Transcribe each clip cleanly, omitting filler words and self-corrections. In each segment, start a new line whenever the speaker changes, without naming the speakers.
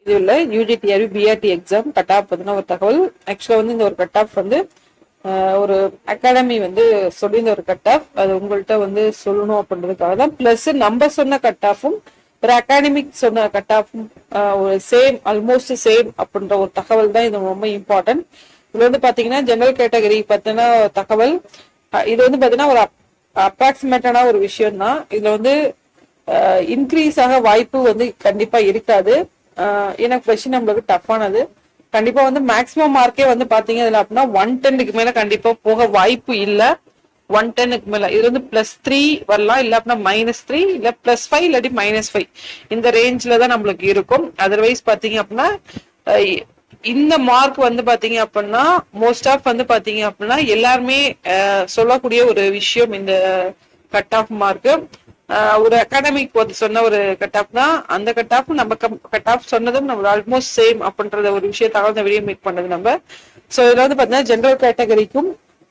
இதுல UGTRB BRT exam cut off பத்தின ஒரு தகவல். ஆக்சுவலா வந்து இந்த ஒரு கட் ஆஃப் வந்து ஒரு அகாடமி வந்து சொல்லியிருந்த ஒரு கட் ஆஃப், அது உங்கள்கிட்ட வந்து சொல்லணும் அப்படின்றதுக்காக தான். பிளஸ் நம்ம சொன்ன கட் ஆஃபும் ஒரு அகாடமிக் சொன்ன கட் ஆஃபும் ஒரு சேம், ஆல்மோஸ்ட் சேம் அப்படின்ற ஒரு தகவல் தான் இது ரொம்ப இம்பார்ட்டன்ட். இதுல வந்து பாத்தீங்கன்னா ஜெனரல் கேட்டகரி பத்தின தகவல். இது வந்து பாத்தீங்கன்னா ஒரு அப்ராக்சிமேட்டான ஒரு விஷயம் தான். இதுல வந்து இன்க்ரீஸ் ஆக வாய்ப்பு வந்து கண்டிப்பா இருக்காது. ஏன்னா கொஸ்டின் நம்மளுக்கு டஃப்பானது. கண்டிப்பா வந்து மேக்ஸிமம் மார்க்கே வந்து பாத்தீங்க இதுல அப்படின்னா 110க்கு மேல கண்டிப்பா போக வாய்ப்பு இல்ல. 110க்கு மேல இது வந்து +3 வரலாம், இல்ல அப்படின்னா -3, இல்ல +5 இல்லாட்டி -5 இந்த ரேஞ்ச்ல தான் நம்மளுக்கு இருக்கும். அதர்வைஸ் பாத்தீங்க அப்படின்னா இந்த மார்க் வந்து பாத்தீங்க அப்படின்னா மோஸ்ட் ஆஃப் வந்து பாத்தீங்க அப்படின்னா எல்லாருமே சொல்லக்கூடிய ஒரு விஷயம் இந்த கட் ஆஃப் மார்க். ஒரு அகாடமிக் சொன்ன ஒரு கட் ஆஃப் தான். அந்த கட் ஆஃப் நம்ம கட் ஆஃப் சொன்னதும் நம்ம ஆல்மோஸ்ட் சேம் அப்படின்றத ஒரு விஷயத்தாக இந்த வீடியோ மேக் பண்ணது நம்ம. ஸோ இதுல வந்து பாத்தீங்கன்னா ஜென்ரல் கேட்டகரிக்கும்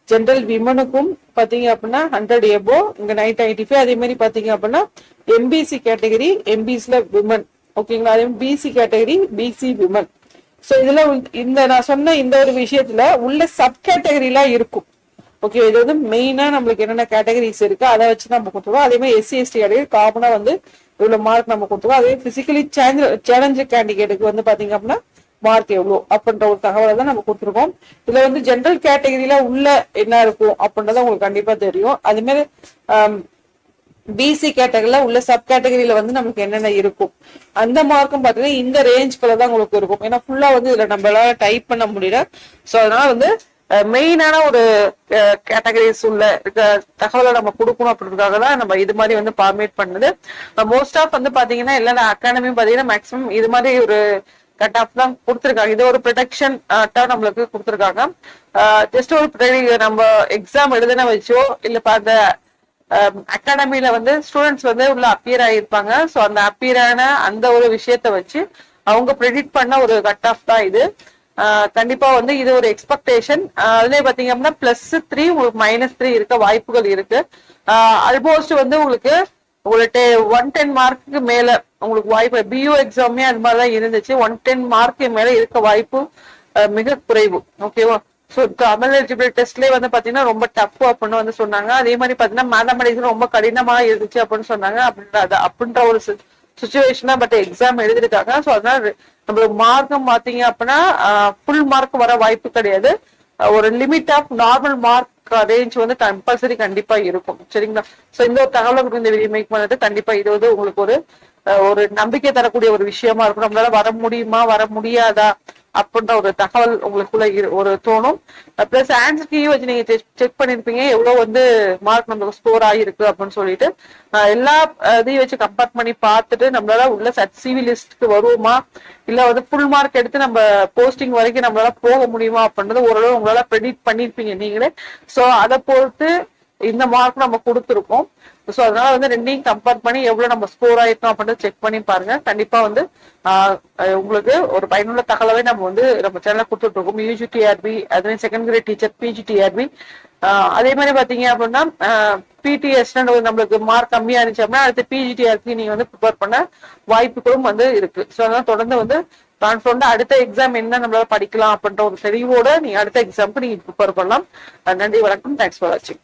ஜென்ரல் விமனுக்கும் பாத்தீங்க அப்படின்னா 100 எபோ, இங்க 995. அதே மாதிரி பாத்தீங்க அப்படின்னா எம்பிசி கேட்டகரி, எம்பிசில விமன், ஓகேங்களா. அதே மாதிரி PC category, PC women. So இதுல இந்த நான் சொன்ன இந்த ஒரு விஷயத்துல உள்ள சப் கேட்டகரிலாம் இருக்கும். ஓகே, இது வந்து மெயினா நம்மளுக்கு என்னென்ன கேட்டகரிஸ் இருக்கு அதை வச்சு நம்ம கொடுத்துருவோம். அதே மாதிரி SC ST கேட்டகரி காமனா வந்து இவ்வளவு மார்க் நம்ம கொடுத்துருவோம். அதே பிசிக்கலி சேலஞ்சு கேண்டிடேட்டுக்கு வந்து பாத்தீங்க அப்படின்னா மார்க் எவ்வளவு அப்படின்ற ஒரு தகவலை தான் நம்ம கொடுத்துருக்கோம். இதுல வந்து ஜென்ரல் கேட்டகரியில உள்ள என்ன இருக்கும் அப்படின்றத உங்களுக்கு கண்டிப்பா தெரியும். அதே மாதிரி பிசி கேட்டகரியில உள்ள சப் கேட்டகரியில வந்து நமக்கு என்னென்ன இருக்கும் அந்த மார்க்கும் பாத்தீங்கன்னா இந்த ரேஞ்ச்குள்ள தான் உங்களுக்கு இருக்கும். ஏன்னா ஃபுல்லா வந்து இதுல நம்மளால டைப் பண்ண முடியல. ஸோ அதனால வந்து மெயினான ஒரு கேட்டகரிஸ் உள்ள தகவலை நம்ம கொடுக்கணும் அப்படின்றதுக்காக தான் நம்ம இது மாதிரி வந்து ஃபார்மேட் பண்ணது. மோஸ்ட் ஆஃப் வந்து பாத்தீங்கன்னா எல்லா அகாடமியும் பாத்தீங்கன்னா மேக்ஸிமம் இது மாதிரி ஒரு கட் ஆஃப் தான் கொடுத்துருக்காங்க. இது ஒரு ப்ரொடெக்ஷன் நம்மளுக்கு கொடுத்துருக்காங்க. ஜஸ்ட் ஒரு நம்ம எக்ஸாம் எழுதுன வச்சோ இல்ல அந்த அகாடமில வந்து ஸ்டூடெண்ட்ஸ் வந்து உள்ள அப்பியர் ஆகியிருப்பாங்க. ஸோ அந்த அப்பியரான அந்த ஒரு விஷயத்த வச்சு அவங்க ப்ரெடிக்ட் பண்ண ஒரு கட் ஆஃப் தான் இது. கண்டிப்பா வந்து இது ஒரு எக்ஸ்பெக்டேஷன். அதுலயே பாத்தீங்க அப்படின்னா +3 உங்களுக்கு -3 இருக்க வாய்ப்புகள் இருக்கு. ஆல்மோஸ்ட் வந்து உங்களுக்கு 110 மார்க்குக்கு மேல உங்களுக்கு வாய்ப்பு. BU எக்ஸாமே அது மாதிரிதான் இருந்துச்சு. 110 மார்க்கு மேல இருக்க வாய்ப்பு மிக குறைவு. ஓகேவா. ஸோ தமிழ் எலிஜிபிலிட்டி டெஸ்ட்லேயே வந்து பாத்தீங்கன்னா ரொம்ப டஃப் அப்படின்னு வந்து சொன்னாங்க. அதே மாதிரி பாத்தீங்கன்னா மேத்தமெட்டிக்ஸ் ரொம்ப கடினமா இருந்துச்சு அப்படின்னு சொன்னாங்க. அப்படின்ற ஒரு சுச்சுவேஷனா பட் எக்ஸாம் எழுதிருக்காங்க. ஸோ அதனால நம்மளுக்கு மார்க்கும் பாத்தீங்க அப்படின்னா ஃபுல் மார்க் வர வாய்ப்பு கிடையாது. ஒரு limit of normal mark range வந்து கம்பல்சரி கண்டிப்பா இருக்கும். சரிங்களா. ஸோ இந்த ஒரு தகவலை இந்த வீடியோ மேக் பண்ணிட்டு கண்டிப்பா இது வந்து உங்களுக்கு ஒரு நம்பிக்கை தரக்கூடிய ஒரு விஷயமா இருக்கும். நம்மளால வர முடியுமா வர முடியாதா அப்படின்ற ஒரு தகவல் உங்களுக்குள்ள ஒரு தோணும். பிளஸ் ஆன்சர் கீ வச்சு நீங்க செக் பண்ணிருப்பீங்க எவ்வளவு வந்து மார்க் நம்மளுக்கு ஸ்கோர் ஆகிருக்கு அப்படின்னு சொல்லிட்டு எல்லா இதையும் வச்சு கம்பேர் பண்ணி பார்த்துட்டு நம்மளால உள்ள CV லிஸ்ட்க்கு வருவோமா இல்ல வந்து ஃபுல் மார்க் எடுத்து நம்ம போஸ்டிங் வரைக்கும் நம்மளால போக முடியுமா அப்படின்றது ஓரளவு உங்களால ப்ரெடிக்ட் பண்ணிருப்பீங்க நீங்களே. ஸோ அதை பொறுத்து இந்த மார்க் நம்ம கொடுத்துருக்கோம். ஸோ அதனால வந்து ரெண்டையும் கம்பேர் பண்ணி எவ்வளவு நம்ம ஸ்கோர் ஆயிருக்கோம் அப்படின்னு செக் பண்ணி பாருங்க. கண்டிப்பா வந்து உங்களுக்கு ஒரு பயனுள்ள தகவலை நம்ம சேனல்ல கொடுத்துட்டு இருக்கோம். UGTRB, அதுவே செகண்ட் கிரேட் டீச்சர் PGTRB, அதே மாதிரி பாத்தீங்க அப்படின்னா PTS நம்மளுக்கு மார்க் கம்மியா இருந்துச்சு அப்படின்னா அடுத்து PGTRB நீங்க வந்து ப்ரிப்பேர் பண்ண வாய்ப்புகளும் வந்து இருக்கு. ஸோ அதனால தொடர்ந்து வந்து கான்ஃபிடண்டா அடுத்த எக்ஸாம் என்ன நம்மளால படிக்கலாம் அப்படின்ற ஒரு தெளிவோட நீங்க அடுத்த எக்ஸாமுக்கு நீங்க ப்ரிப்பேர் பண்ணலாம். நன்றி, வணக்கம். தேங்க்ஸ் ஃபார் வாட்சிங்.